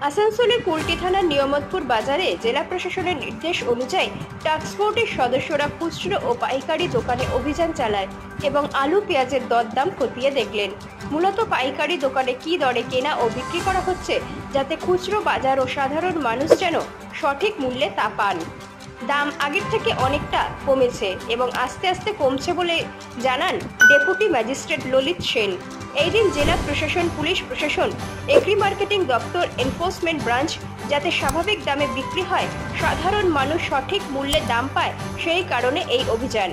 আসানসোলের কুলটি থানার নিয়ামতপুর বাজারে জেলা প্রশাসনের নির্দেশ অনুযায়ী টাস্কফোর্সের সদস্যরা খুচরো ও পাইকারি দোকানে অভিযান চালায় এবং আলু পেঁয়াজের দরদাম খতিয়ে দেখলেন। মূলত পাইকারি দোকানে কী দরে কেনা ও বিক্রি করা হচ্ছে, যাতে খুচরো বাজার ও সাধারণ মানুষ যেন সঠিক মূল্যে তা পান। দাম আগের থেকে অনেকটা কমেছে এবং আস্তে আস্তে কমছে বলে জানান ডেপুটি ম্যাজিস্ট্রেট ললিত সেন। এই দিন জেলা প্রশাসন, পুলিশ প্রশাসন, এগ্রি মার্কেটিং দপ্তর, এনফোর্সমেন্ট ব্রাঞ্চ যাতে স্বাভাবিক দামে বিক্রি হয়, সাধারণ মানুষ সঠিক মূল্যে দাম পায়, সেই কারণে এই অভিযান।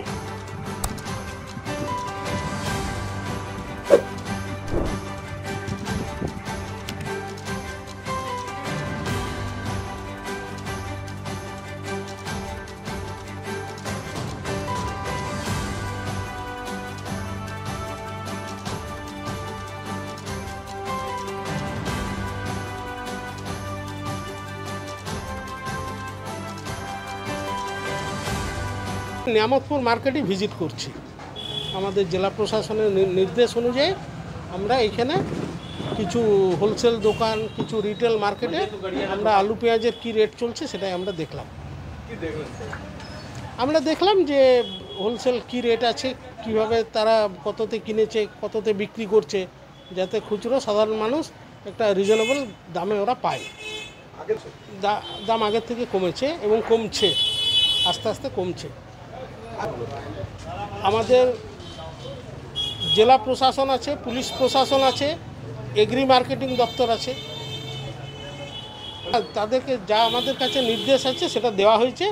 নিয়ামতপুর মার্কেটে ভিজিট করছি। আমাদের জেলা প্রশাসনের নির্দেশ অনুযায়ী আমরা এখানে কিছু হোলসেল দোকান, কিছু রিটেল মার্কেটে আমরা আলু পেঁয়াজের কী রেট চলছে সেটাই আমরা দেখলাম। আমরা দেখলাম যে হোলসেল কী রেট আছে, কিভাবে তারা কততে কিনেছে, কততে বিক্রি করছে, যাতে খুচরো সাধারণ মানুষ একটা রিজনেবল দামে ওরা পায়। দাম আগের থেকে কমেছে এবং কমছে, আস্তে আস্তে কমছে। আমাদের জেলা প্রশাসন আছে, পুলিশ প্রশাসন আছে, এগ্রি মার্কেটিং দপ্তর আছে, তাদেরকে যা আমাদের কাছে নির্দেশ আছে সেটা দেওয়া হয়েছে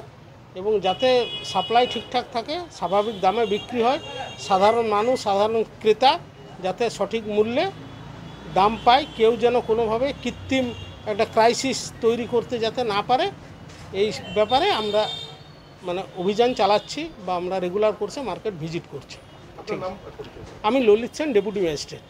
এবং যাতে সাপ্লাই ঠিকঠাক থাকে, স্বাভাবিক দামে বিক্রি হয়, সাধারণ মানুষ, সাধারণ ক্রেতা যাতে সঠিক মূল্যে দাম পায়, কেউ যেন কোনোভাবে কৃত্রিম একটা ক্রাইসিস তৈরি করতে যাতে না পারে, এই ব্যাপারে আমরা অভিযান চালাচ্ছি বা আমরা রেগুলার কোর্সে মার্কেট ভিজিট করছি। আমি ললিত সেন, ডেপুটি ম্যাজিস্ট্রেট।